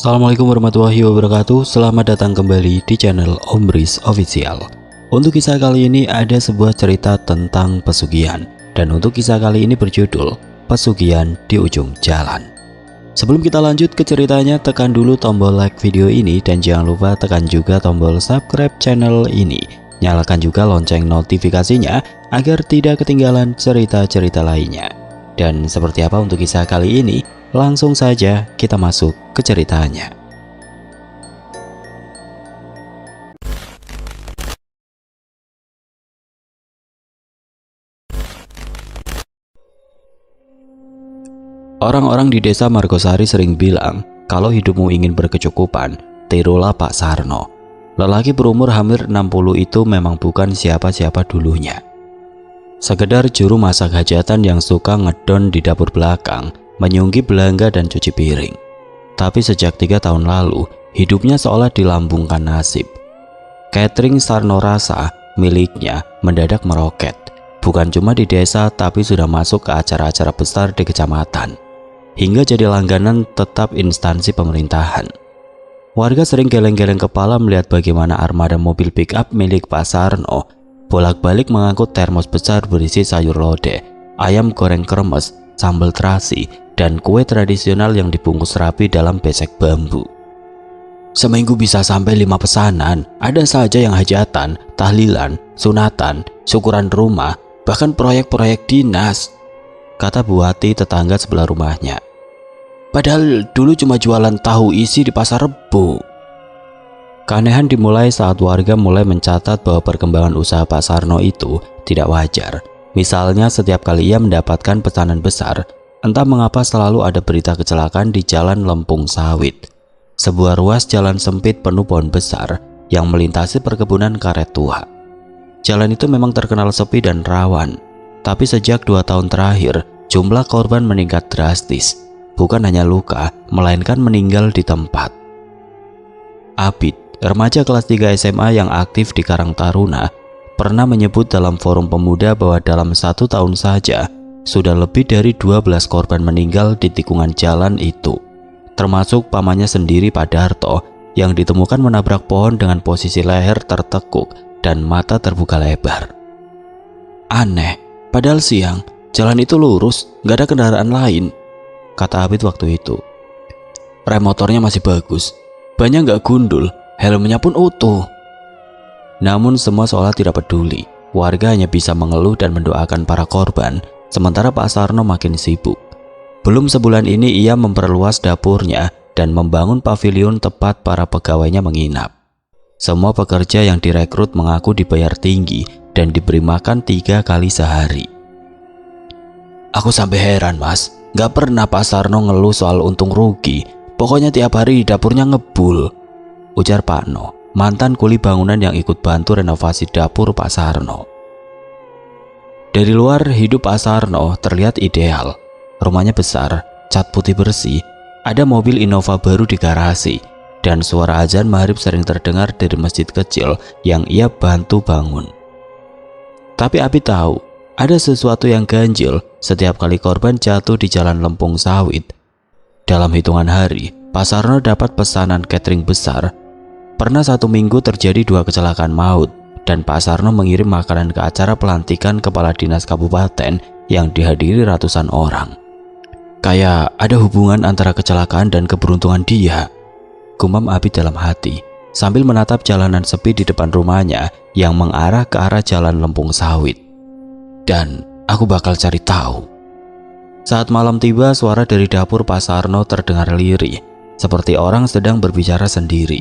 Assalamualaikum warahmatullahi wabarakatuh. Selamat datang kembali di channel Om Riz Official. Untuk kisah kali ini ada sebuah cerita tentang pesugihan. Dan untuk kisah kali ini berjudul Pesugihan di Ujung Jalan. Sebelum kita lanjut ke ceritanya, tekan dulu tombol like video ini. Dan jangan lupa tekan juga tombol subscribe channel ini. Nyalakan juga lonceng notifikasinya agar tidak ketinggalan cerita-cerita lainnya. Dan seperti apa untuk kisah kali ini? Langsung saja kita masuk ke ceritanya. Orang-orang di desa Margosari sering bilang, kalau hidupmu ingin berkecukupan, tirulah Pak Sarno. Lelaki berumur hampir 60 itu memang bukan siapa-siapa dulunya. Sekedar juru masak hajatan yang suka ngedon di dapur belakang, menyungki belangga dan cuci piring. Tapi sejak 3 tahun lalu, hidupnya seolah dilambungkan nasib. Catering Sarno Rasa miliknya mendadak meroket. Bukan cuma di desa, tapi sudah masuk ke acara-acara besar di kecamatan. Hingga jadi langganan tetap instansi pemerintahan. Warga sering geleng-geleng kepala melihat bagaimana armada mobil pick-up milik Pak Sarno bolak-balik mengangkut termos besar berisi sayur lodeh, ayam goreng kremes, sambal terasi, dan kue tradisional yang dibungkus rapi dalam besek bambu. Seminggu bisa sampai 5 pesanan, ada saja yang hajatan, tahlilan, sunatan, syukuran rumah, bahkan proyek-proyek dinas, kata Bu Hati tetangga sebelah rumahnya. Padahal dulu cuma jualan tahu isi di pasar Rebo. Keanehan dimulai saat warga mulai mencatat bahwa perkembangan usaha Pak Sarno itu tidak wajar. Misalnya setiap kali ia mendapatkan pesanan besar, entah mengapa selalu ada berita kecelakaan di Jalan Lempung Sawit. Sebuah ruas jalan sempit penuh pohon besar yang melintasi perkebunan karet tua. Jalan itu memang terkenal sepi dan rawan. Tapi sejak 2 tahun terakhir, jumlah korban meningkat drastis. Bukan hanya luka, melainkan meninggal di tempat. Abid, remaja kelas 3 SMA yang aktif di Karang Taruna, pernah menyebut dalam forum pemuda bahwa dalam 1 tahun saja sudah lebih dari 12 korban meninggal di tikungan jalan itu, termasuk pamannya sendiri Pak Darto yang ditemukan menabrak pohon dengan posisi leher tertekuk dan mata terbuka lebar. Aneh, padahal siang jalan itu lurus, gak ada kendaraan lain, kata Abid waktu itu. Rem motornya masih bagus, bannya gak gundul, helmnya pun utuh. Namun semua seolah tidak peduli. Warga hanya bisa mengeluh dan mendoakan para korban, sementara Pak Sarno makin sibuk. Belum sebulan ini ia memperluas dapurnya dan membangun pavilion tempat para pegawainya menginap. Semua pekerja yang direkrut mengaku dibayar tinggi dan diberi makan 3 kali sehari. Aku sampai heran mas, gak pernah Pak Sarno ngeluh soal untung rugi. Pokoknya tiap hari di dapurnya ngebul, ujar Pak No, mantan kuli bangunan yang ikut bantu renovasi dapur Pak Sarno. Dari luar, hidup Pak Sarno terlihat ideal. Rumahnya besar, cat putih bersih, ada mobil Innova baru di garasi, dan suara azan maghrib sering terdengar dari masjid kecil yang ia bantu bangun. Tapi Abi tahu, ada sesuatu yang ganjil setiap kali korban jatuh di Jalan Lempung Sawit. Dalam hitungan hari, Pak Sarno dapat pesanan catering besar. Pernah 1 minggu terjadi 2 kecelakaan maut, dan Pak Sarno mengirim makanan ke acara pelantikan kepala dinas kabupaten yang dihadiri ratusan orang. Kayak ada hubungan antara kecelakaan dan keberuntungan dia, gumam Abi dalam hati, sambil menatap jalanan sepi di depan rumahnya yang mengarah ke arah Jalan Lempung Sawit. Dan aku bakal cari tahu. Saat malam tiba, suara dari dapur Pak Sarno terdengar lirih, seperti orang sedang berbicara sendiri.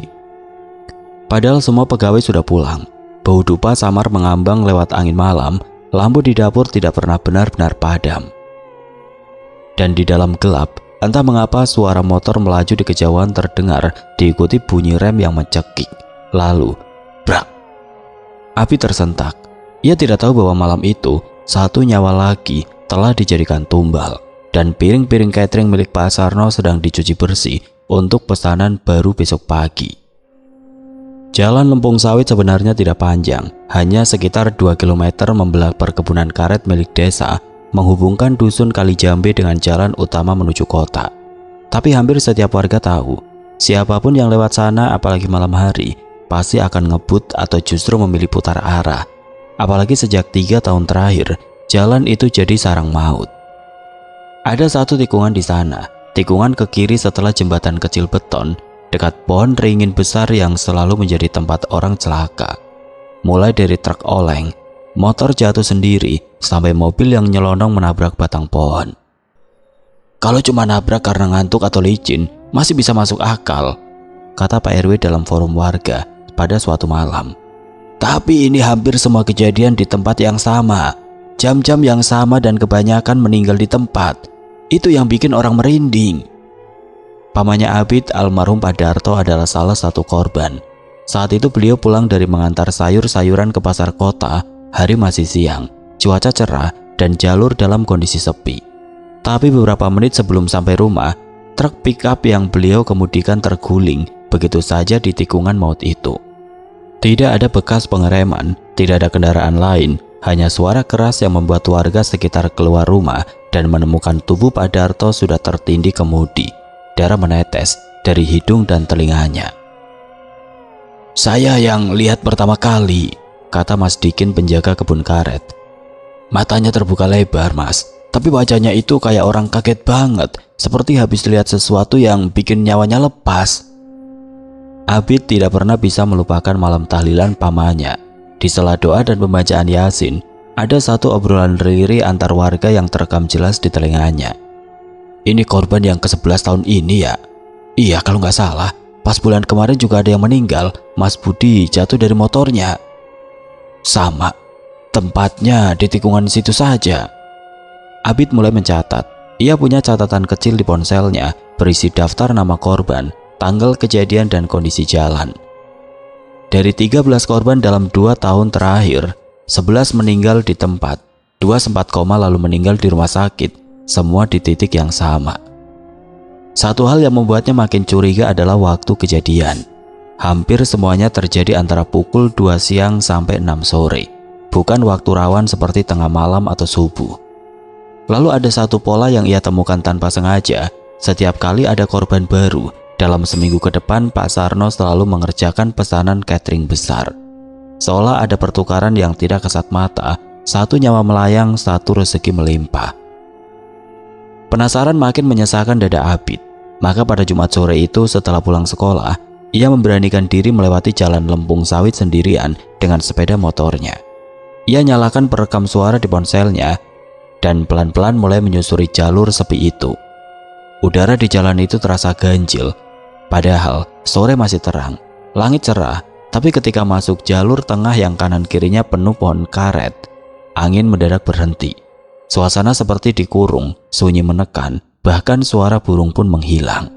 Padahal semua pegawai sudah pulang. Bau dupa samar mengambang lewat angin malam, lampu di dapur tidak pernah benar-benar padam. Dan di dalam gelap, entah mengapa suara motor melaju di kejauhan terdengar diikuti bunyi rem yang mencekik. Lalu, brak. Abi tersentak. Ia tidak tahu bahwa malam itu, 1 nyawa lagi telah dijadikan tumbal, dan piring-piring catering milik Pak Sarno sedang dicuci bersih untuk pesanan baru besok pagi. Jalan Lempung Sawit sebenarnya tidak panjang, hanya sekitar 2 km membelah perkebunan karet milik desa, menghubungkan dusun Kalijambe dengan jalan utama menuju kota. Tapi hampir setiap warga tahu, Siapapun yang lewat sana, apalagi malam hari, pasti akan ngebut atau justru memilih putar arah. Apalagi sejak 3 tahun terakhir, jalan itu jadi sarang maut. Ada satu tikungan di sana, tikungan ke kiri setelah jembatan kecil beton, dekat pohon ringin besar yang selalu menjadi tempat orang celaka. Mulai dari truk oleng, motor jatuh sendiri, sampai mobil yang nyelonong menabrak batang pohon. Kalau cuma nabrak karena ngantuk atau licin, masih bisa masuk akal, kata Pak RW dalam forum warga pada suatu malam. Tapi ini hampir semua kejadian di tempat yang sama, jam-jam yang sama dan kebanyakan meninggal di tempat. Itu yang bikin orang merinding. Pamannya Abid, almarhum Pak Darto, adalah salah satu korban. Saat itu beliau pulang dari mengantar sayur-sayuran ke pasar kota. Hari masih siang, cuaca cerah dan jalur dalam kondisi sepi. Tapi beberapa menit sebelum sampai rumah, truk pickup yang beliau kemudikan terguling begitu saja di tikungan maut itu. Tidak ada bekas pengereman, tidak ada kendaraan lain, hanya suara keras yang membuat warga sekitar keluar rumah dan menemukan tubuh Pak Darto sudah tertindih kemudi. Darah menetes dari hidung dan telinganya. Saya yang lihat pertama kali, kata Mas Dikin, penjaga kebun karet. Matanya terbuka lebar, Mas. Tapi wajahnya itu kayak orang kaget banget, seperti habis lihat sesuatu yang bikin nyawanya lepas. Abid tidak pernah bisa melupakan malam tahlilan pamannya. Di sela doa dan pembacaan Yasin, ada satu obrolan reliri antar warga yang terekam jelas di telinganya. Ini korban yang ke-11 tahun ini ya? Iya, kalau nggak salah, pas bulan kemarin juga ada yang meninggal, Mas Budi jatuh dari motornya. Sama, tempatnya di tikungan situ saja. Abid mulai mencatat. Ia punya catatan kecil di ponselnya berisi daftar nama korban, tanggal kejadian dan kondisi jalan. Dari 13 korban dalam 2 tahun terakhir, 11 meninggal di tempat, 2 sempat koma lalu meninggal di rumah sakit, semua di titik yang sama. Satu hal yang membuatnya makin curiga adalah waktu kejadian. Hampir semuanya terjadi antara pukul 2 siang sampai 6 sore, bukan waktu rawan seperti tengah malam atau subuh. Lalu ada satu pola yang ia temukan tanpa sengaja. Setiap kali ada korban baru, dalam seminggu ke depan Pak Sarno selalu mengerjakan pesanan catering besar. Seolah ada pertukaran yang tidak kasat mata, satu nyawa melayang, satu rezeki melimpah. Penasaran makin menyesakan dada Abid. Maka pada Jumat sore itu setelah pulang sekolah, ia memberanikan diri melewati jalan lempung sawit sendirian dengan sepeda motornya. Ia nyalakan perekam suara di ponselnya dan pelan-pelan mulai menyusuri jalur sepi itu. Udara di jalan itu terasa ganjil, padahal sore masih terang, langit cerah, tapi ketika masuk jalur tengah yang kanan kirinya penuh pohon karet, angin mendadak berhenti. Suasana seperti dikurung, sunyi menekan, bahkan suara burung pun menghilang.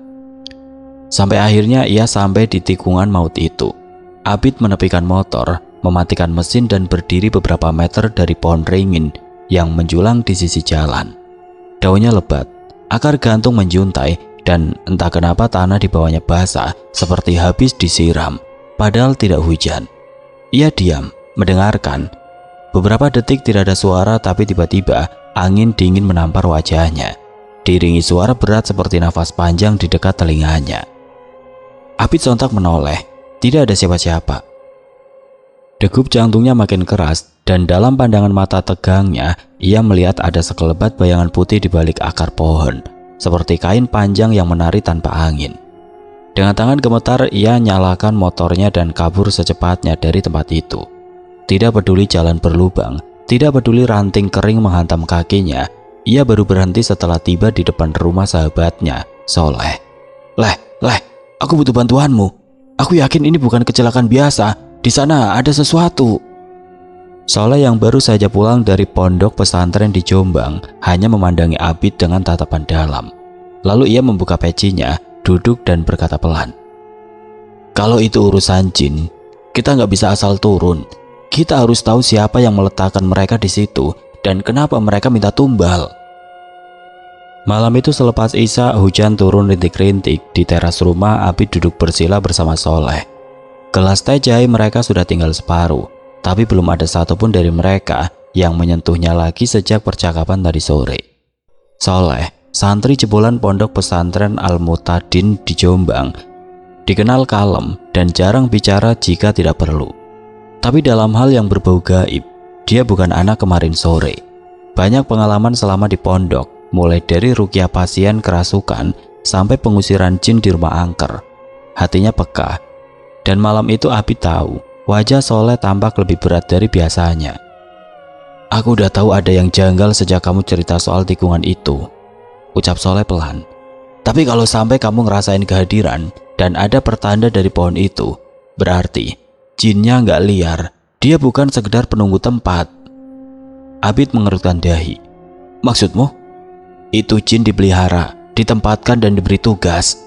Sampai akhirnya ia sampai di tikungan maut itu. Abid menepikan motor, mematikan mesin dan berdiri beberapa meter dari pohon ringin yang menjulang di sisi jalan. Daunnya lebat, akar gantung menjuntai, dan entah kenapa tanah di bawahnya basah seperti habis disiram, padahal tidak hujan. Ia diam, mendengarkan. Beberapa detik tidak ada suara, tapi tiba-tiba angin dingin menampar wajahnya, diiringi suara berat seperti nafas panjang di dekat telinganya. Abid sontak menoleh, tidak ada siapa-siapa. Degup jantungnya makin keras, dan dalam pandangan mata tegangnya, ia melihat ada sekelebat bayangan putih di balik akar pohon, seperti kain panjang yang menari tanpa angin. Dengan tangan gemetar, ia nyalakan motornya dan kabur secepatnya dari tempat itu. Tidak peduli jalan berlubang, tidak peduli ranting kering menghantam kakinya, ia baru berhenti setelah tiba di depan rumah sahabatnya, Soleh. Leh, aku butuh bantuanmu. Aku yakin ini bukan kecelakaan biasa. Di sana ada sesuatu. Soleh yang baru saja pulang dari pondok pesantren di Jombang hanya memandangi Abid dengan tatapan dalam. Lalu ia membuka pecinya, duduk dan berkata pelan. Kalau itu urusan jin, kita nggak bisa asal turun. Kita harus tahu siapa yang meletakkan mereka di situ dan kenapa mereka minta tumbal. Malam itu selepas Isya, hujan turun rintik-rintik. Di teras rumah, Abid duduk bersila bersama Soleh. Gelas teh jahe mereka sudah tinggal separuh, tapi belum ada satupun dari mereka yang menyentuhnya lagi sejak percakapan tadi sore. Soleh, santri jebolan pondok pesantren Al-Mutadin di Jombang, Dikenal kalem dan jarang bicara jika tidak perlu. Tapi dalam hal yang berbau gaib, dia bukan anak kemarin sore. Banyak pengalaman selama di pondok, mulai dari ruqyah pasien kerasukan sampai pengusiran jin di rumah angker. Hatinya peka. Dan malam itu Abid tahu, wajah Soleh tampak lebih berat dari biasanya. "Aku udah tahu ada yang janggal sejak kamu cerita soal tikungan itu," ucap Soleh pelan. "Tapi kalau sampai kamu ngerasain kehadiran dan ada pertanda dari pohon itu, berarti jinnya nggak liar. Dia bukan sekedar penunggu tempat." Abid mengerutkan dahi. "Maksudmu?" "Itu jin dipelihara, ditempatkan dan diberi tugas."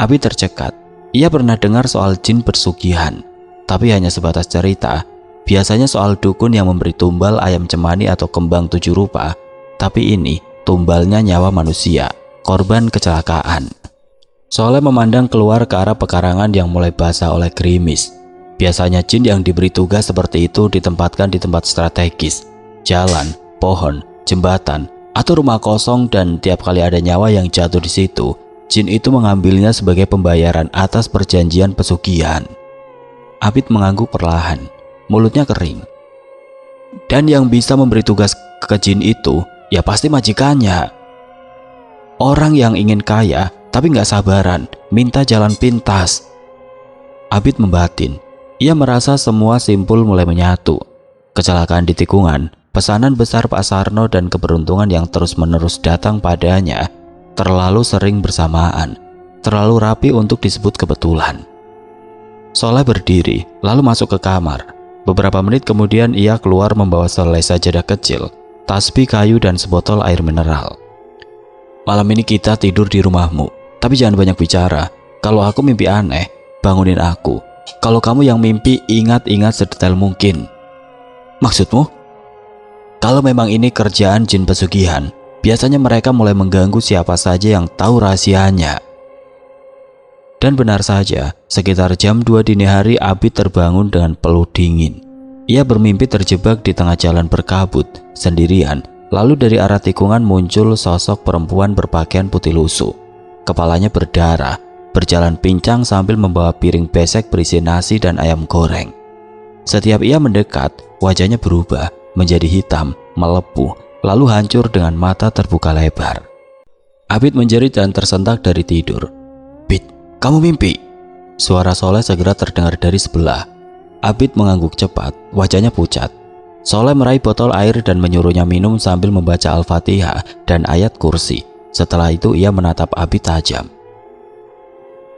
Abid tercekat. Ia pernah dengar soal jin pesugihan, tapi hanya sebatas cerita. Biasanya soal dukun yang memberi tumbal ayam cemani atau kembang 7 rupa. Tapi ini tumbalnya nyawa manusia, korban kecelakaan. Soleh memandang keluar ke arah pekarangan yang mulai basah oleh gerimis. Biasanya jin yang diberi tugas seperti itu ditempatkan di tempat strategis, jalan, pohon, jembatan, atau rumah kosong, dan tiap kali ada nyawa yang jatuh di situ, jin itu mengambilnya sebagai pembayaran atas perjanjian pesugihan. Abid mengangguk perlahan, mulutnya kering. Dan yang bisa memberi tugas ke jin itu, ya pasti majikannya. Orang yang ingin kaya, tapi nggak sabaran, minta jalan pintas. Abid membatin. Ia merasa semua simpul mulai menyatu. Kecelakaan di tikungan, pesanan besar Pak Sarno, dan keberuntungan yang terus-menerus datang padanya terlalu sering bersamaan, terlalu rapi untuk disebut kebetulan. Soleh berdiri, lalu masuk ke kamar. Beberapa menit kemudian ia keluar membawa selai sajadah kecil, tasbih kayu, dan sebotol air mineral. "Malam ini kita tidur di rumahmu, tapi jangan banyak bicara. Kalau aku mimpi aneh, bangunin aku. Kalau kamu yang mimpi, ingat-ingat sedetail mungkin." "Maksudmu?" "Kalau memang ini kerjaan jin pesugihan, biasanya mereka mulai mengganggu siapa saja yang tahu rahasianya." Dan benar saja, sekitar jam 2 dini hari Abid terbangun dengan peluh dingin. Ia bermimpi terjebak di tengah jalan berkabut, sendirian. Lalu dari arah tikungan muncul sosok perempuan berpakaian putih lusuh. Kepalanya berdarah, berjalan pincang sambil membawa piring besek berisi nasi dan ayam goreng. Setiap ia mendekat, wajahnya berubah menjadi hitam, melepuh, lalu hancur dengan mata terbuka lebar. Abid menjerit dan tersentak dari tidur. "Bid, kamu mimpi?" Suara Soleh segera terdengar dari sebelah. Abid mengangguk cepat, wajahnya pucat. Soleh meraih botol air dan menyuruhnya minum sambil membaca Al-Fatihah dan ayat kursi. Setelah itu ia menatap Abid tajam.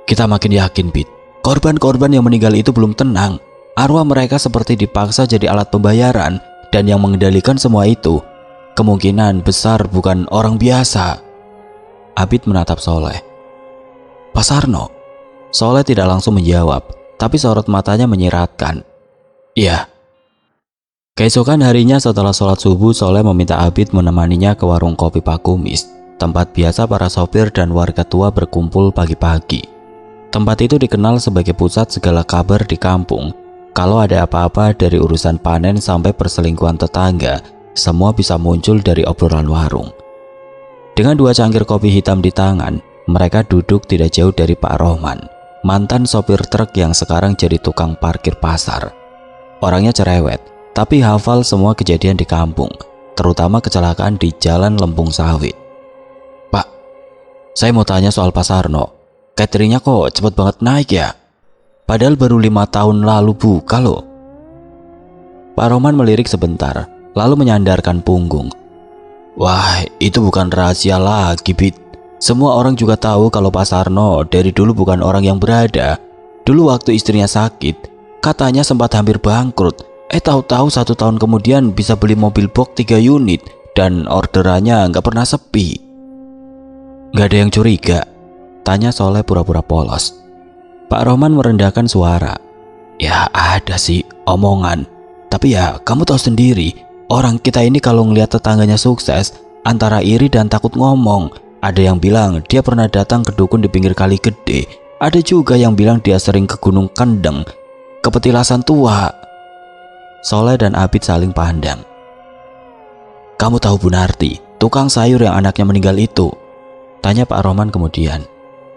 "Kita makin yakin, Bid. Korban-korban yang meninggal itu belum tenang. Arwah mereka seperti dipaksa jadi alat pembayaran, dan yang mengendalikan semua itu kemungkinan besar bukan orang biasa." Abid menatap Soleh. "Pak Sarno?" Soleh tidak langsung menjawab, tapi sorot matanya menyiratkan. "Iya." Keesokan harinya setelah sholat subuh, Soleh meminta Abid menemaninya ke warung kopi Pak Kumis, tempat biasa para sopir dan warga tua berkumpul pagi-pagi. Tempat itu dikenal sebagai pusat segala kabar di kampung. Kalau ada apa-apa dari urusan panen sampai perselingkuhan tetangga, semua bisa muncul dari obrolan warung. Dengan 2 cangkir kopi hitam di tangan, mereka duduk tidak jauh dari Pak Rohman, mantan sopir truk yang sekarang jadi tukang parkir pasar. Orangnya cerewet, tapi hafal semua kejadian di kampung, terutama kecelakaan di Jalan Lempung Sawit. "Pak, saya mau tanya soal Pak Sarno. Cateringnya kok cepet banget naik ya? Padahal baru 5 tahun lalu buka loh." Pak Rohman melirik sebentar, lalu menyandarkan punggung. "Wah, itu bukan rahasia lagi, Bid. Semua orang juga tahu kalau Pak Sarno dari dulu bukan orang yang berada. Dulu waktu istrinya sakit, katanya sempat hampir bangkrut. Tahu-tahu 1 tahun kemudian bisa beli mobil box 3 unit dan orderannya nggak pernah sepi." "Nggak ada yang curiga?" tanya Soleh pura-pura polos. Pak Rohman merendahkan suara. "Ya ada sih omongan. Tapi ya kamu tahu sendiri, orang kita ini kalau ngelihat tetangganya sukses, antara iri dan takut ngomong. Ada yang bilang dia pernah datang ke dukun di pinggir kali gede. Ada juga yang bilang dia sering ke Gunung Kendeng, ke petilasan tua." Soleh dan Abid saling pandang. "Kamu tahu Bu Narti, tukang sayur yang anaknya meninggal itu?" tanya Pak Rohman kemudian.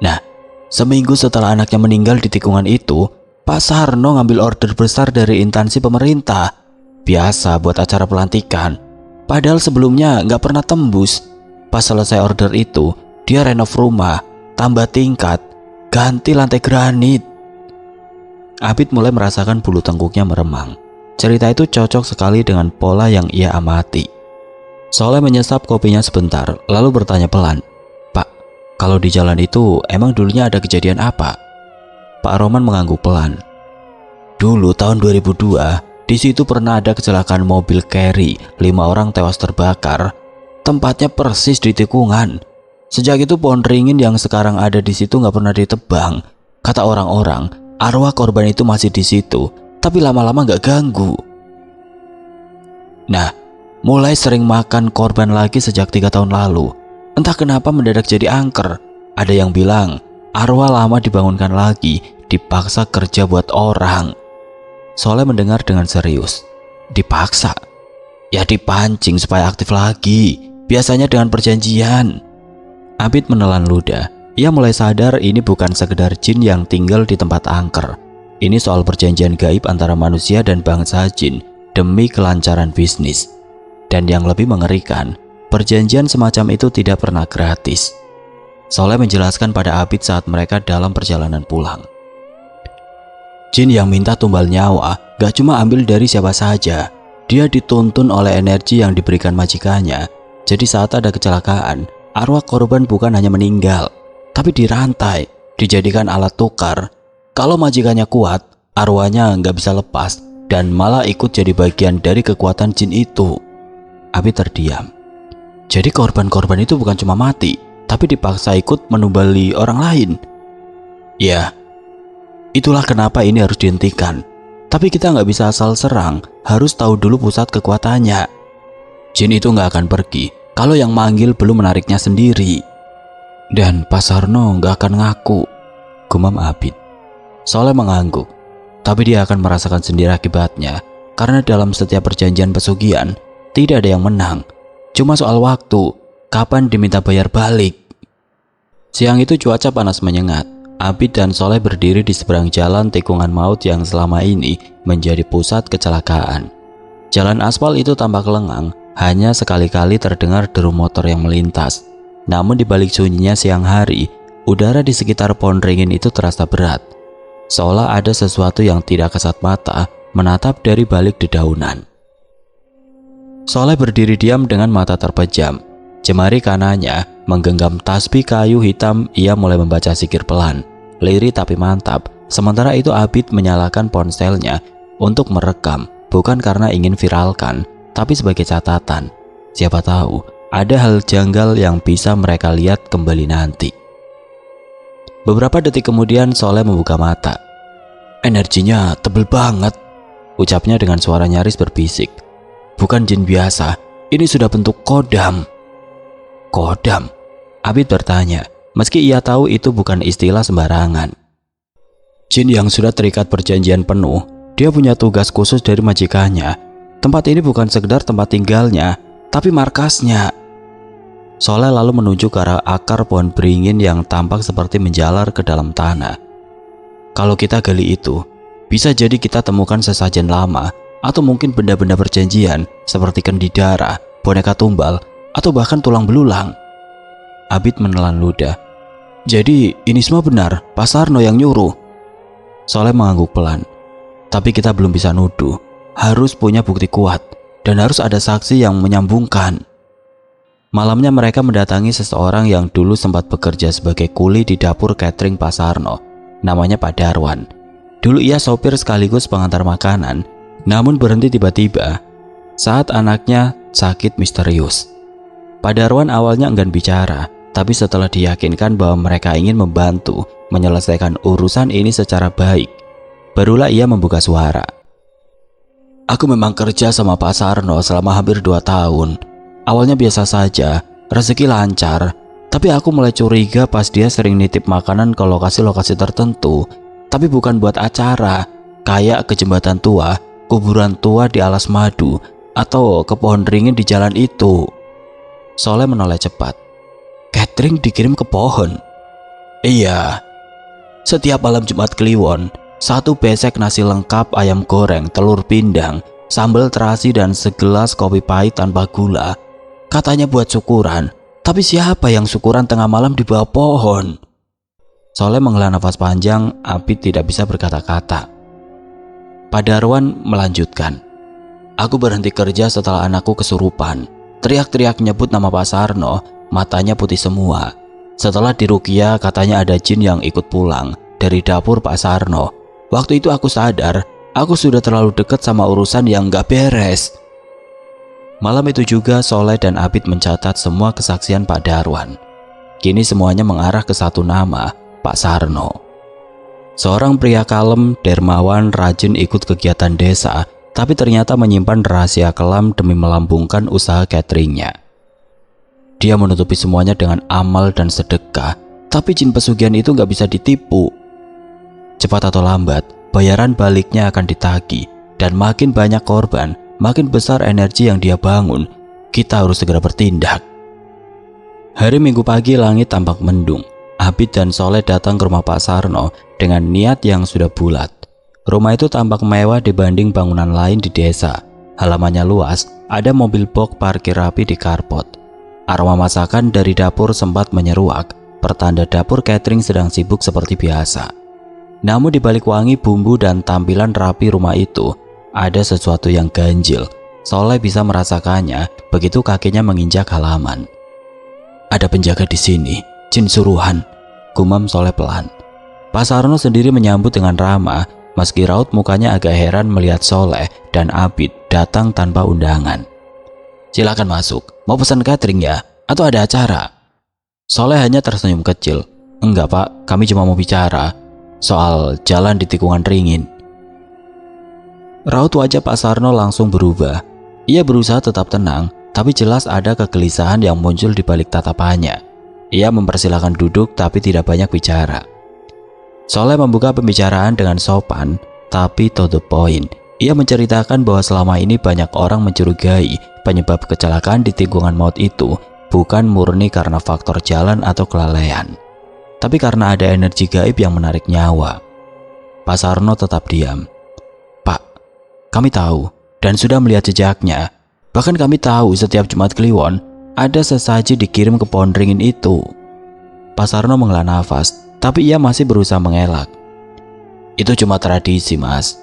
"Nah, Seminggu setelah anaknya meninggal di tikungan itu, Pak Sarno ngambil order besar dari instansi pemerintah. Biasa buat acara pelantikan. Padahal sebelumnya nggak pernah tembus. Pas selesai order itu, dia renov rumah, tambah tingkat, ganti lantai granit. Abid mulai merasakan bulu tengkuknya meremang. Cerita itu cocok sekali dengan pola yang ia amati. Soleh menyesap kopinya sebentar, lalu bertanya pelan, "Pak, kalau di jalan itu emang dulunya ada kejadian apa?" Pak Roman mengangguk pelan. "Dulu tahun 2002, di situ pernah ada kecelakaan mobil carry, 5 orang tewas terbakar. Tempatnya persis di tikungan. Sejak itu pohon ringin yang sekarang ada di situ nggak pernah ditebang. Kata orang-orang, arwah korban itu masih di situ, tapi lama-lama nggak ganggu. Nah, mulai sering makan korban lagi sejak 3 tahun lalu. Entah kenapa mendadak jadi angker. Ada yang bilang arwah lama dibangunkan lagi, dipaksa kerja buat orang." Soleh mendengar dengan serius. "Dipaksa? Ya dipancing supaya aktif lagi. Biasanya dengan perjanjian." Abid menelan ludah. Ia mulai sadar ini bukan sekedar jin yang tinggal di tempat angker. Ini soal perjanjian gaib antara manusia dan bangsa jin demi kelancaran bisnis. Dan yang lebih mengerikan, perjanjian semacam itu tidak pernah gratis. Soleh menjelaskan pada Abid saat mereka dalam perjalanan pulang. Jin yang minta tumbal nyawa gak cuma ambil dari siapa saja. Dia dituntun oleh energi yang diberikan majikannya. Jadi saat ada kecelakaan, arwah korban bukan hanya meninggal, tapi dirantai, dijadikan alat tukar. Kalau majikannya kuat, arwahnya nggak bisa lepas dan malah ikut jadi bagian dari kekuatan jin itu. Abi terdiam. Jadi korban-korban itu bukan cuma mati, tapi dipaksa ikut menumbali orang lain. Ya, itulah kenapa ini harus dihentikan. Tapi kita nggak bisa asal serang, harus tahu dulu pusat kekuatannya. Jin itu nggak akan pergi kalau yang manggil belum menariknya sendiri. Dan Pak Sarno nggak akan ngaku, gumam Abid. Soleh mengangguk, tapi dia akan merasakan sendiri akibatnya, karena dalam setiap perjanjian pesugihan tidak ada yang menang. Cuma soal waktu, kapan diminta bayar balik. Siang itu cuaca panas menyengat. Abid dan Soleh berdiri di seberang jalan tikungan maut yang selama ini menjadi pusat kecelakaan. Jalan aspal itu tampak lengang, hanya sekali-kali terdengar deru motor yang melintas. Namun di balik sunyinya siang hari, udara di sekitar pohon ringin itu terasa berat. Seolah ada sesuatu yang tidak kasat mata menatap dari balik dedaunan. Soleh berdiri diam dengan mata terpejam. Jemari kanannya menggenggam tasbih kayu hitam. Ia mulai membaca zikir pelan, lirih tapi mantap. Sementara itu Abid menyalakan ponselnya untuk merekam, bukan karena ingin viralkan, tapi sebagai catatan. Siapa tahu ada hal janggal yang bisa mereka lihat kembali nanti. Beberapa detik kemudian Soleh membuka mata. "Energinya tebel banget," ucapnya dengan suara nyaris berbisik. "Bukan jin biasa, ini sudah bentuk kodam." "Kodam?" Abid bertanya, meski ia tahu itu bukan istilah sembarangan. Jin yang sudah terikat perjanjian penuh, dia punya tugas khusus dari majikannya. Tempat ini bukan sekedar tempat tinggalnya, tapi markasnya. Soleh lalu menunjuk ke arah akar pohon beringin yang tampak seperti menjalar ke dalam tanah. "Kalau kita gali itu, bisa jadi kita temukan sesajen lama, atau mungkin benda-benda perjanjian seperti kendi darah, boneka tumbal, atau bahkan tulang belulang." Abid menelan ludah. "Jadi ini semua benar Pak Sarno yang nyuruh?" Soleh mengangguk pelan. "Tapi kita belum bisa nuduh. Harus punya bukti kuat dan harus ada saksi yang menyambungkan." Malamnya mereka mendatangi seseorang yang dulu sempat bekerja sebagai kuli di dapur catering Pak Sarno. Namanya Pak Darwan. Dulu ia sopir sekaligus pengantar makanan, namun berhenti tiba-tiba saat anaknya sakit misterius. Pak Darwan awalnya enggan bicara, tapi setelah diyakinkan bahwa mereka ingin membantu menyelesaikan urusan ini secara baik, barulah ia membuka suara. "Aku memang kerja sama Pak Sarno selama hampir 2 tahun. Awalnya biasa saja, rezeki lancar, tapi aku mulai curiga pas dia sering nitip makanan ke lokasi-lokasi tertentu, tapi bukan buat acara, kayak ke jembatan tua, kuburan tua di Alas Madu, atau ke pohon ringin di jalan itu." Soleh menoleh cepat. "Catering dikirim ke pohon?" "Iya, Setiap malam Jumat Kliwon, 1 besek nasi lengkap, ayam goreng, telur pindang, sambal terasi dan segelas kopi pahit tanpa gula. Katanya buat syukuran, tapi siapa yang syukuran tengah malam di bawah pohon? Soleh menghela nafas panjang. Abid tidak bisa berkata-kata. Pak Darwan melanjutkan, aku berhenti kerja setelah anakku kesurupan. Teriak-teriak nyebut nama Pak Sarno, matanya putih semua. Setelah diruqyah katanya ada jin yang ikut pulang dari dapur Pak Sarno. Waktu itu aku sadar, aku sudah terlalu dekat sama urusan yang gak beres. Malam itu juga Soleh dan Abid mencatat semua kesaksian Pak Darwan. Kini semuanya mengarah ke satu nama, Pak Sarno. Seorang pria kalem, dermawan, rajin ikut kegiatan desa, tapi ternyata menyimpan rahasia kelam demi melambungkan usaha cateringnya. Dia menutupi semuanya dengan amal dan sedekah, tapi jin pesugihan itu gak bisa ditipu. Cepat atau lambat, bayaran baliknya akan ditagih, dan makin banyak korban, makin besar energi yang dia bangun. Kita harus segera bertindak. Hari Minggu pagi langit tampak mendung. Abid dan Soleh datang ke rumah Pak Sarno dengan niat yang sudah bulat. Rumah itu tampak mewah dibanding bangunan lain di desa. Halamannya luas, ada mobil box parkir rapi di carport. Aroma masakan dari dapur sempat menyeruak, pertanda dapur catering sedang sibuk seperti biasa. Namun di balik wangi bumbu dan tampilan rapi rumah itu, ada sesuatu yang ganjil. Soleh bisa merasakannya begitu kakinya menginjak halaman. Ada penjaga di sini, jin suruhan, gumam Soleh pelan. Pak Sarno sendiri menyambut dengan ramah, meski raut mukanya agak heran melihat Soleh dan Abid datang tanpa undangan. Silakan masuk, mau pesan catering ya? Atau ada acara? Soleh hanya tersenyum kecil. Enggak pak, kami cuma mau bicara soal jalan di tikungan ringin. Raut wajah Pak Sarno langsung berubah. Ia berusaha tetap tenang, tapi jelas ada kegelisahan yang muncul di balik tatapannya. Ia mempersilahkan duduk tapi tidak banyak bicara. Soleh membuka pembicaraan dengan sopan, tapi to the point. Ia menceritakan bahwa selama ini banyak orang mencurigai penyebab kecelakaan di tikungan maut itu bukan murni karena faktor jalan atau kelalaian, tapi karena ada energi gaib yang menarik nyawa. Pak Sarno tetap diam. Pak, kami tahu dan sudah melihat jejaknya. Bahkan kami tahu setiap Jumat Kliwon ada sesaji dikirim ke pohon ringin itu. Pak Sarno menghela nafas, tapi ia masih berusaha mengelak. Itu cuma tradisi mas.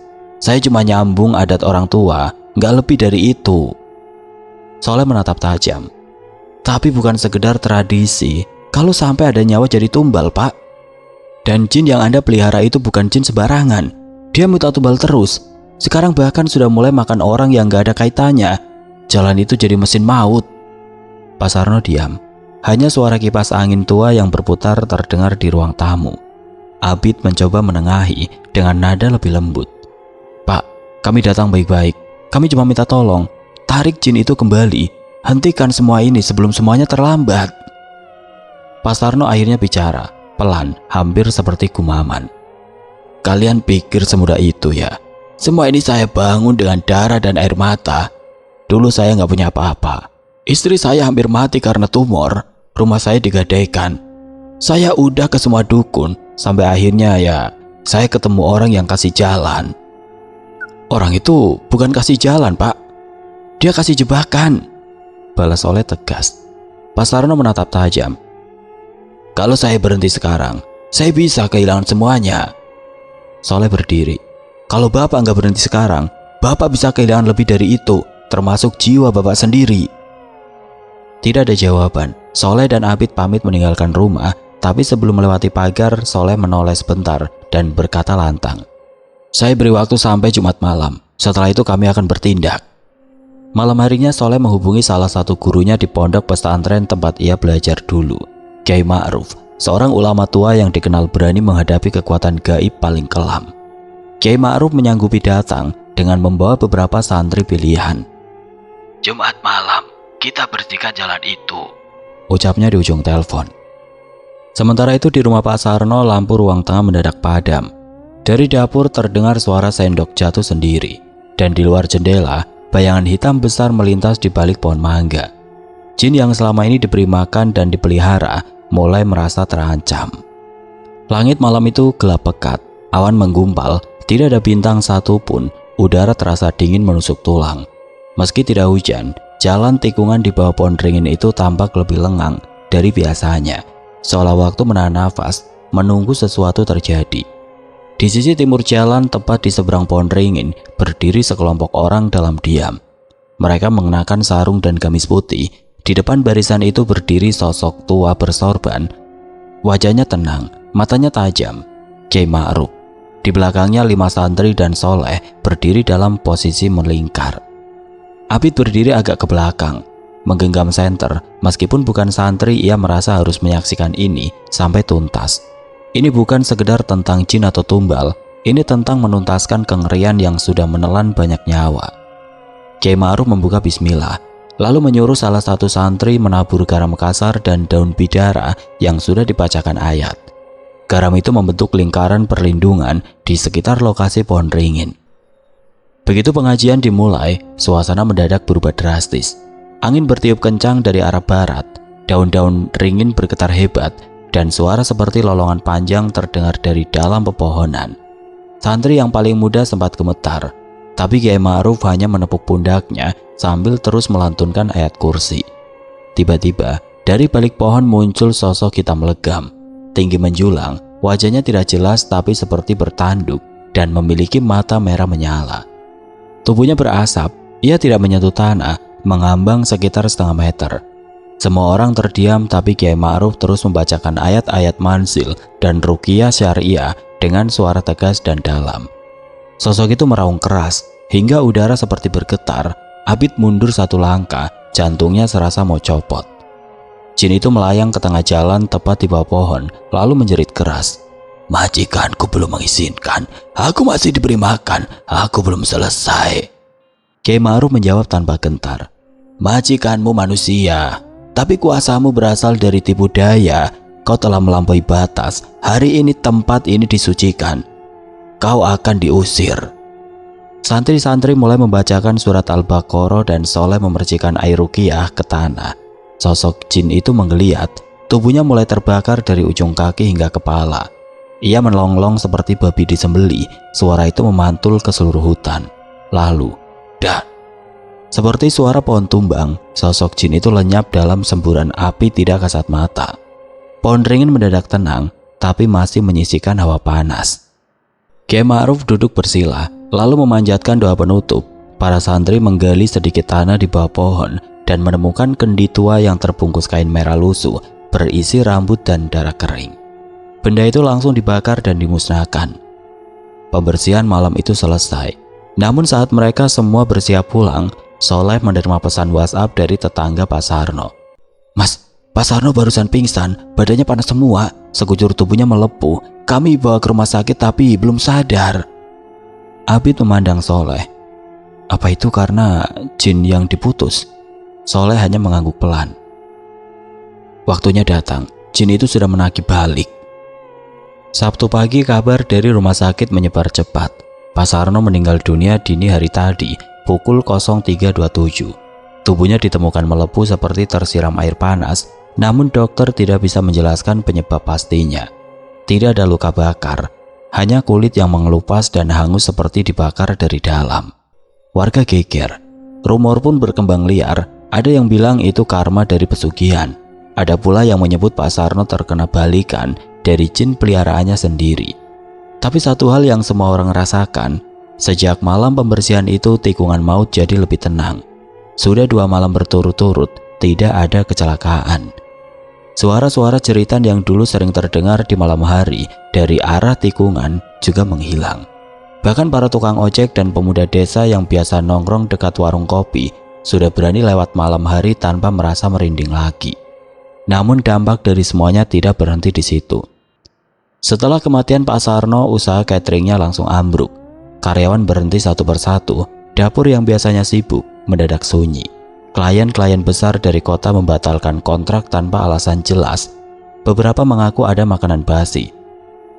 Saya cuma nyambung adat orang tua, nggak lebih dari itu. Soleh menatap tajam. Tapi bukan sekedar tradisi. Kalau sampai ada nyawa jadi tumbal pak. Dan jin yang Anda pelihara itu bukan jin sembarangan. Dia minta tumbal terus. Sekarang bahkan sudah mulai makan orang yang nggak ada kaitannya. Jalan itu jadi mesin maut. Pak Sarno diam. Hanya suara kipas angin tua yang berputar terdengar di ruang tamu. Abid mencoba menengahi dengan nada lebih lembut. Pak, kami datang baik-baik. Kami cuma minta tolong. Tarik jin itu kembali. Hentikan semua ini sebelum semuanya terlambat. Pak Sarno akhirnya bicara, pelan, hampir seperti gumaman. Kalian pikir semudah itu ya? Semua ini saya bangun dengan darah dan air mata. Dulu saya nggak punya apa-apa. Istri saya hampir mati karena tumor. Rumah saya digadaikan. Saya udah ke semua dukun. Sampai akhirnya ya, saya ketemu orang yang kasih jalan. Orang itu bukan kasih jalan pak. Dia kasih jebakan, balas Soleh tegas. Pak Sarno menatap tajam. Kalau saya berhenti sekarang, saya bisa kehilangan semuanya. Soleh berdiri. Kalau bapak nggak berhenti sekarang, bapak bisa kehilangan lebih dari itu, termasuk jiwa bapak sendiri. Tidak ada jawaban. Soleh dan Abid pamit meninggalkan rumah, tapi sebelum melewati pagar, Soleh menoleh sebentar dan berkata lantang. Saya beri waktu sampai Jumat malam. Setelah itu kami akan bertindak. Malam harinya Soleh menghubungi salah satu gurunya di pondok pesantren tempat ia belajar dulu, Kyai Ma'ruf, seorang ulama tua yang dikenal berani menghadapi kekuatan gaib paling kelam. Kyai Ma'ruf menyanggupi datang dengan membawa beberapa santri pilihan. Jumat malam, kita bersihkan jalan itu, ucapnya di ujung telepon. Sementara itu di rumah Pak Sarno, lampu ruang tengah mendadak padam. Dari dapur terdengar suara sendok jatuh sendiri, dan di luar jendela, bayangan hitam besar melintas di balik pohon mangga. Jin yang selama ini diberi makan dan dipelihara mulai merasa terancam. Langit malam itu gelap pekat, awan menggumpal, tidak ada bintang satupun, udara terasa dingin menusuk tulang. Meski tidak hujan, jalan tikungan di bawah pohon ringin itu tampak lebih lengang dari biasanya, seolah waktu menahan nafas, menunggu sesuatu terjadi. Di sisi timur jalan, tepat di seberang pohon ringin, berdiri sekelompok orang dalam diam. Mereka mengenakan sarung dan gamis putih. Di depan barisan itu berdiri sosok tua bersorban. Wajahnya tenang, matanya tajam. Kyai Ma'ruf. Di belakangnya 5 santri dan soleh berdiri dalam posisi melingkar. Abid berdiri agak ke belakang, menggenggam senter. Meskipun bukan santri, ia merasa harus menyaksikan ini sampai tuntas. Ini bukan sekedar tentang jin atau tumbal, ini tentang menuntaskan kengerian yang sudah menelan banyak nyawa. Kyai Ma'ruf membuka bismillah, lalu menyuruh salah satu santri menabur garam kasar dan daun bidara yang sudah dibacakan ayat. Garam itu membentuk lingkaran perlindungan di sekitar lokasi pohon ringin. Begitu pengajian dimulai, suasana mendadak berubah drastis. Angin bertiup kencang dari arah barat, daun-daun ringin bergetar hebat, dan suara seperti lolongan panjang terdengar dari dalam pepohonan. Santri yang paling muda sempat gemetar, tapi Kyai Ma'ruf hanya menepuk pundaknya sambil terus melantunkan ayat kursi. Tiba-tiba, dari balik pohon muncul sosok hitam legam, tinggi menjulang, wajahnya tidak jelas tapi seperti bertanduk dan memiliki mata merah menyala. Tubuhnya berasap, ia tidak menyentuh tanah, mengambang sekitar setengah meter. Semua orang terdiam, tapi Kyai Ma'ruf terus membacakan ayat-ayat manzil dan ruqyah syariah dengan suara tegas dan dalam. Sosok itu meraung keras, hingga udara seperti bergetar. Abid mundur 1 langkah, jantungnya serasa mau copot. Jin itu melayang ke tengah jalan tepat di bawah pohon, lalu menjerit keras. "Majikanku belum mengizinkan, aku masih diberi makan, aku belum selesai." Kyai Ma'ruf menjawab tanpa gentar. "Majikanmu manusia, tapi kuasamu berasal dari tipu daya. Kau telah melampaui batas, hari ini tempat ini disucikan. Kau akan diusir." Santri-santri mulai membacakan surat Al-Baqarah dan soleh memercikan air ruqyah ke tanah. Sosok jin itu menggeliat, tubuhnya mulai terbakar dari ujung kaki hingga kepala. Ia melonglong seperti babi disembelih, suara itu memantul ke seluruh hutan. Lalu, dak! Seperti suara pohon tumbang, sosok jin itu lenyap dalam semburan api tidak kasat mata. Pohon ringin mendadak tenang, tapi masih menyisikan hawa panas. Kyai Ma'ruf duduk bersila, lalu memanjatkan doa penutup. Para santri menggali sedikit tanah di bawah pohon dan menemukan kendi tua yang terbungkus kain merah lusuh, berisi rambut dan darah kering. Benda itu langsung dibakar dan dimusnahkan. Pembersihan malam itu selesai. Namun saat mereka semua bersiap pulang, Soleh menerima pesan WhatsApp dari tetangga Pak Sarno. "Mas, Pak Sarno barusan pingsan, badannya panas semua, sekujur tubuhnya melepuh. Kami bawa ke rumah sakit tapi belum sadar." Abid memandang Soleh. Apa itu karena jin yang diputus? Soleh hanya mengangguk pelan. Waktunya datang, jin itu sudah menagih balik. Sabtu pagi kabar dari rumah sakit menyebar cepat. Pak Sarno meninggal dunia dini hari tadi, pukul 03.27. Tubuhnya ditemukan melepuh seperti tersiram air panas, namun dokter tidak bisa menjelaskan penyebab pastinya. Tidak ada luka bakar, hanya kulit yang mengelupas dan hangus seperti dibakar dari dalam. Warga geger. Rumor pun berkembang liar, ada yang bilang itu karma dari pesugihan. Ada pula yang menyebut Pak Sarno terkena balikan dari jin peliharaannya sendiri. Tapi satu hal yang semua orang rasakan, sejak malam pembersihan itu tikungan maut jadi lebih tenang. Sudah 2 malam berturut-turut tidak ada kecelakaan. Suara-suara jeritan yang dulu sering terdengar di malam hari dari arah tikungan juga menghilang. Bahkan para tukang ojek dan pemuda desa yang biasa nongkrong dekat warung kopi sudah berani lewat malam hari tanpa merasa merinding lagi. Namun dampak dari semuanya tidak berhenti di situ. Setelah kematian Pak Sarno, usaha cateringnya langsung ambruk. Karyawan berhenti satu persatu, dapur yang biasanya sibuk mendadak sunyi. Klien-klien besar dari kota membatalkan kontrak tanpa alasan jelas. Beberapa mengaku ada makanan basi,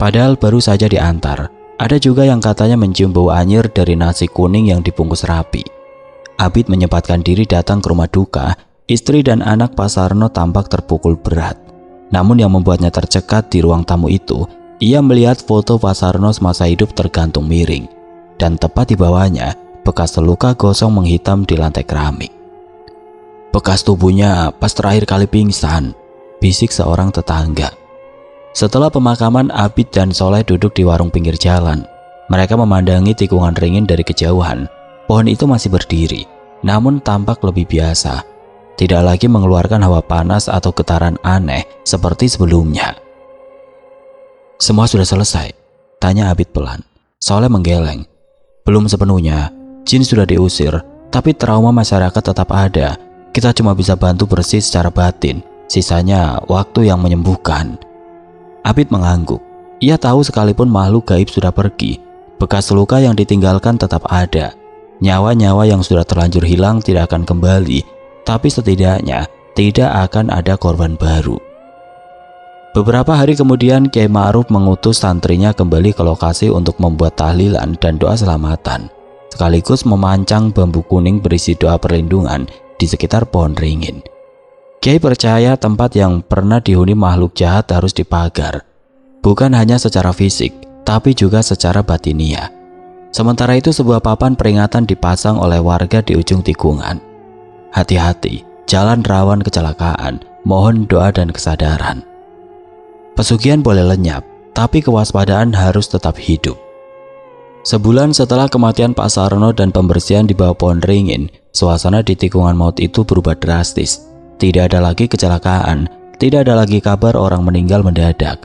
padahal baru saja diantar. Ada juga yang katanya mencium bau anyir dari nasi kuning yang dibungkus rapi. Abid menyempatkan diri datang ke rumah duka. Istri dan anak Pak Sarno tampak terpukul berat. Namun yang membuatnya tercekat di ruang tamu itu ia melihat foto Pak Sarno semasa hidup tergantung miring, dan tepat di bawahnya bekas luka gosong menghitam di lantai keramik. "Bekas tubuhnya pas terakhir kali pingsan," bisik seorang tetangga. Setelah pemakaman, Abid dan Soleh duduk di warung pinggir jalan. Mereka memandangi tikungan ringin dari kejauhan. Pohon itu masih berdiri, namun tampak lebih biasa. Tidak lagi mengeluarkan hawa panas atau getaran aneh seperti sebelumnya. "Semua sudah selesai?" tanya Abid pelan. Soleh menggeleng. "Belum sepenuhnya. Jin sudah diusir, tapi trauma masyarakat tetap ada. Kita cuma bisa bantu bersih secara batin. Sisanya waktu yang menyembuhkan." Abid mengangguk. Ia tahu sekalipun makhluk gaib sudah pergi, bekas luka yang ditinggalkan tetap ada. Nyawa-nyawa yang sudah terlanjur hilang tidak akan kembali, tapi setidaknya tidak akan ada korban baru. Beberapa hari kemudian, Kiai Ma'ruf mengutus santrinya kembali ke lokasi untuk membuat tahlilan dan doa selamatan, sekaligus memancang bambu kuning berisi doa perlindungan di sekitar pohon ringin. Kiai percaya tempat yang pernah dihuni makhluk jahat harus dipagar, bukan hanya secara fisik, tapi juga secara batiniah. Sementara itu, sebuah papan peringatan dipasang oleh warga di ujung tikungan. "Hati-hati, jalan rawan kecelakaan, mohon doa dan kesadaran." Pesugihan boleh lenyap, tapi kewaspadaan harus tetap hidup. Sebulan setelah kematian Pak Sarno dan pembersihan di bawah pohon ringin, suasana di tikungan maut itu berubah drastis. Tidak ada lagi kecelakaan, tidak ada lagi kabar orang meninggal mendadak.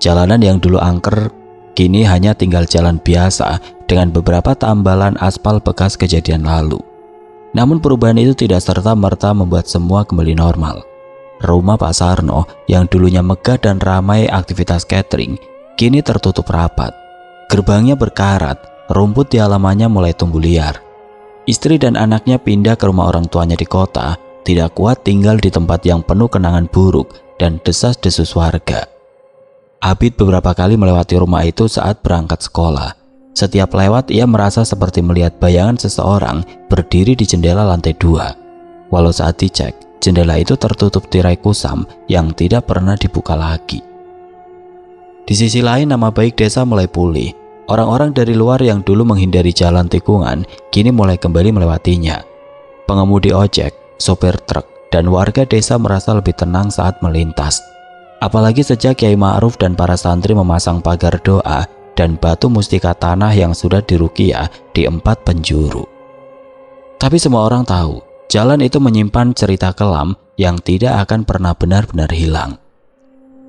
Jalanan yang dulu angker kini hanya tinggal jalan biasa dengan beberapa tambalan aspal bekas kejadian lalu. Namun perubahan itu tidak serta-merta membuat semua kembali normal. Rumah Pak Sarno yang dulunya megah dan ramai aktivitas catering kini tertutup rapat. Gerbangnya berkarat, rumput di halamannya mulai tumbuh liar. Istri dan anaknya pindah ke rumah orang tuanya di kota, tidak kuat tinggal di tempat yang penuh kenangan buruk dan desas-desus warga. Abid beberapa kali melewati rumah itu saat berangkat sekolah. Setiap lewat ia merasa seperti melihat bayangan seseorang berdiri di jendela lantai 2. Walau saat dicek, jendela itu tertutup tirai kusam yang tidak pernah dibuka lagi. Di sisi lain, nama baik desa mulai pulih. Orang-orang dari luar yang dulu menghindari jalan tikungan kini mulai kembali melewatinya. Pengemudi ojek, sopir truk, dan warga desa merasa lebih tenang saat melintas. Apalagi sejak Kiai Ma'ruf dan para santri memasang pagar doa dan batu mustika tanah yang sudah diruqyah di 4 penjuru. Tapi semua orang tahu, jalan itu menyimpan cerita kelam yang tidak akan pernah benar-benar hilang.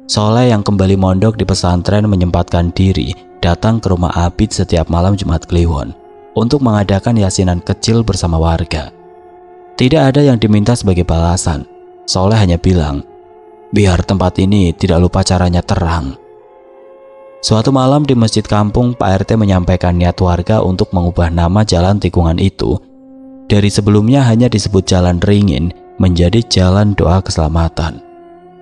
Soleh yang kembali mondok di pesantren menyempatkan diri datang ke rumah Abid setiap malam Jumat Kliwon untuk mengadakan yasinan kecil bersama warga. Tidak ada yang diminta sebagai balasan. Soleh hanya bilang, "Biar tempat ini tidak lupa caranya terang." Suatu malam di masjid kampung, Pak RT menyampaikan niat warga untuk mengubah nama jalan tikungan itu. Dari sebelumnya hanya disebut Jalan Ringin menjadi Jalan Doa Keselamatan.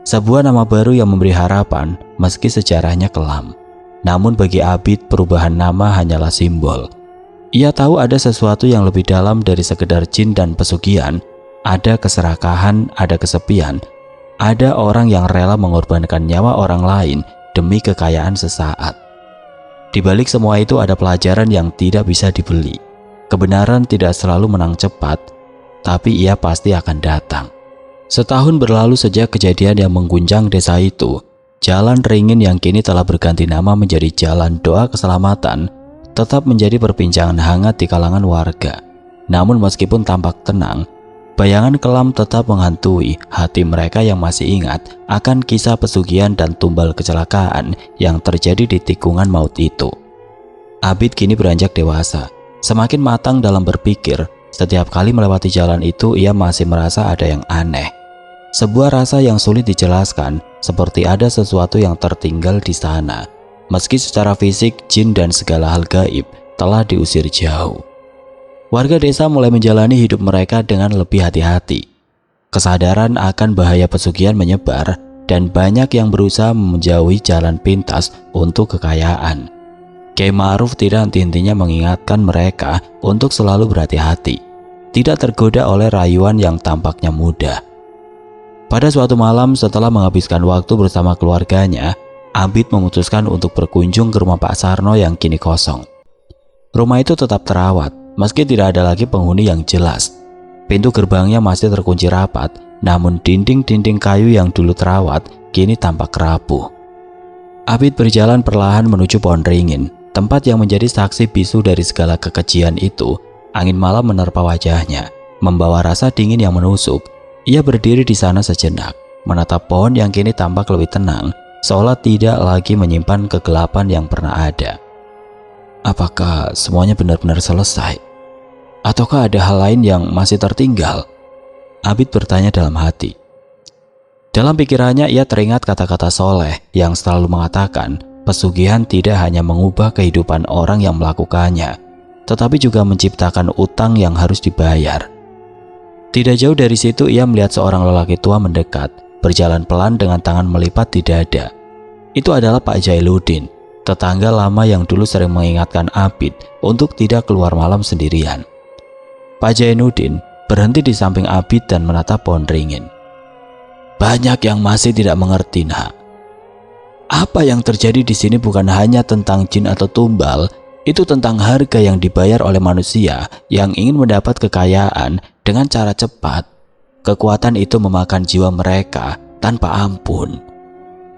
Sebuah nama baru yang memberi harapan meski sejarahnya kelam. Namun bagi Abid, perubahan nama hanyalah simbol. Ia tahu ada sesuatu yang lebih dalam dari sekedar jin dan pesugihan. Ada keserakahan, ada kesepian, ada orang yang rela mengorbankan nyawa orang lain demi kekayaan sesaat. Di balik semua itu ada pelajaran yang tidak bisa dibeli. Kebenaran tidak selalu menang cepat, tapi ia pasti akan datang. Setahun berlalu sejak kejadian yang mengguncang desa itu. Jalan Ringin yang kini telah berganti nama menjadi Jalan Doa Keselamatan tetap menjadi perbincangan hangat di kalangan warga. Namun meskipun tampak tenang, bayangan kelam tetap menghantui hati mereka yang masih ingat akan kisah pesugihan dan tumbal kecelakaan yang terjadi di tikungan maut itu. Abid kini beranjak dewasa, semakin matang dalam berpikir. Setiap kali melewati jalan itu, ia masih merasa ada yang aneh. Sebuah rasa yang sulit dijelaskan, seperti ada sesuatu yang tertinggal di sana. Meski secara fisik, jin dan segala hal gaib telah diusir jauh. Warga desa mulai menjalani hidup mereka dengan lebih hati-hati. Kesadaran akan bahaya pesugihan menyebar, dan banyak yang berusaha menjauhi jalan pintas untuk kekayaan. Kiai Ma'ruf tidak henti-hentinya mengingatkan mereka untuk selalu berhati-hati, tidak tergoda oleh rayuan yang tampaknya mudah. Pada suatu malam setelah menghabiskan waktu bersama keluarganya, Abid memutuskan untuk berkunjung ke rumah Pak Sarno yang kini kosong. Rumah itu tetap terawat, meski tidak ada lagi penghuni yang jelas. Pintu gerbangnya masih terkunci rapat, namun dinding-dinding kayu yang dulu terawat kini tampak rapuh. Abid berjalan perlahan menuju pohon ringin, tempat yang menjadi saksi bisu dari segala kekejian itu. Angin malam menerpa wajahnya, membawa rasa dingin yang menusuk. Ia berdiri di sana sejenak, menatap pohon yang kini tampak lebih tenang, seolah tidak lagi menyimpan kegelapan yang pernah ada. Apakah semuanya benar-benar selesai? Ataukah ada hal lain yang masih tertinggal? Abid bertanya dalam hati. Dalam pikirannya ia teringat kata-kata Soleh yang selalu mengatakan pesugihan tidak hanya mengubah kehidupan orang yang melakukannya, tetapi juga menciptakan utang yang harus dibayar. Tidak jauh dari situ ia melihat seorang lelaki tua mendekat, berjalan pelan dengan tangan melipat di dada. Itu adalah Pak Jailuddin, tetangga lama yang dulu sering mengingatkan Abid untuk tidak keluar malam sendirian. Pak Jainuddin berhenti di samping Abid dan menatap pohon ringin. Banyak yang masih tidak mengerti, Nak. Apa yang terjadi di sini bukan hanya tentang jin atau tumbal, itu tentang harga yang dibayar oleh manusia yang ingin mendapat kekayaan dengan cara cepat. Kekuatan itu memakan jiwa mereka tanpa ampun.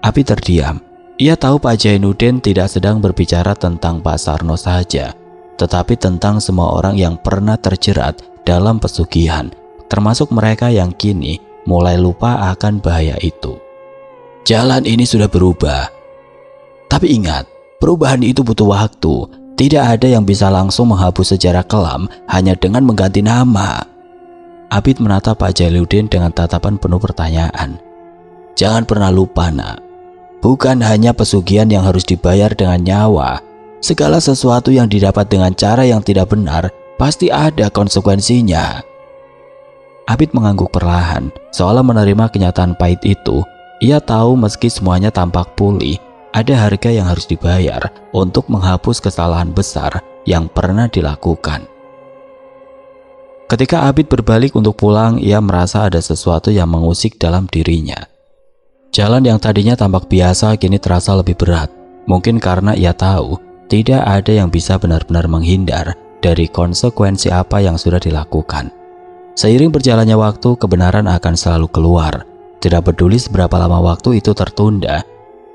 Abid terdiam. Ia tahu Pak Jainuddin tidak sedang berbicara tentang Pak Sarno saja, tetapi tentang semua orang yang pernah terjerat dalam pesugihan, termasuk mereka yang kini mulai lupa akan bahaya itu. Jalan ini sudah berubah. Tapi ingat, perubahan itu butuh waktu. Tidak ada yang bisa langsung menghapus sejarah kelam hanya dengan mengganti nama. Abid menatap Pak Jailuddin dengan tatapan penuh pertanyaan. Jangan pernah lupa, Nak. Bukan hanya pesugihan yang harus dibayar dengan nyawa. Segala sesuatu yang didapat dengan cara yang tidak benar pasti ada konsekuensinya. Abid mengangguk perlahan, seolah menerima kenyataan pahit itu. Ia tahu meski semuanya tampak pulih, ada harga yang harus dibayar untuk menghapus kesalahan besar yang pernah dilakukan. Ketika Abid berbalik untuk pulang, ia merasa ada sesuatu yang mengusik dalam dirinya. Jalan yang tadinya tampak biasa kini terasa lebih berat. Mungkin karena ia tahu tidak ada yang bisa benar-benar menghindar dari konsekuensi apa yang sudah dilakukan. Seiring berjalannya waktu, kebenaran akan selalu keluar. Tidak peduli seberapa lama waktu itu tertunda,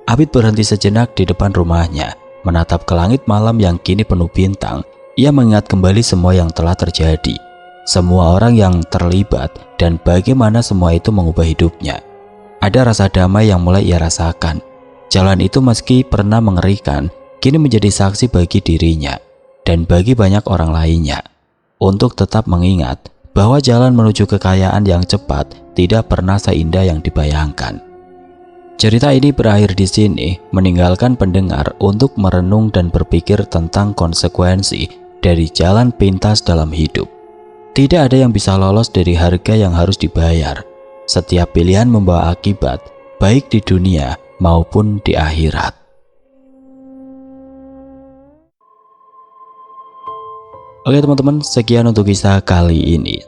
Abid berhenti sejenak di depan rumahnya, menatap ke langit malam yang kini penuh bintang. Ia mengingat kembali semua yang telah terjadi, semua orang yang terlibat, dan bagaimana semua itu mengubah hidupnya. Ada rasa damai yang mulai ia rasakan. Jalan itu meski pernah mengerikan, kini menjadi saksi bagi dirinya dan bagi banyak orang lainnya untuk tetap mengingat bahwa jalan menuju kekayaan yang cepat tidak pernah seindah yang dibayangkan. Cerita ini berakhir di sini, meninggalkan pendengar untuk merenung dan berpikir tentang konsekuensi dari jalan pintas dalam hidup. Tidak ada yang bisa lolos dari harga yang harus dibayar. Setiap pilihan membawa akibat, baik di dunia maupun di akhirat. Oke teman-teman, sekian untuk kisah kali ini.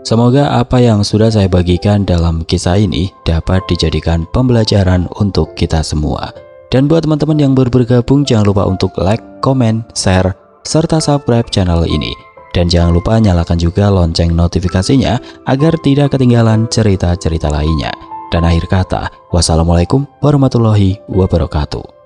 Semoga apa yang sudah saya bagikan dalam kisah ini dapat dijadikan pembelajaran untuk kita semua. Dan buat teman-teman yang baru bergabung, jangan lupa untuk like, komen, share, serta subscribe channel ini. Dan jangan lupa nyalakan juga lonceng notifikasinya agar tidak ketinggalan cerita-cerita lainnya. Dan akhir kata, wassalamualaikum warahmatullahi wabarakatuh.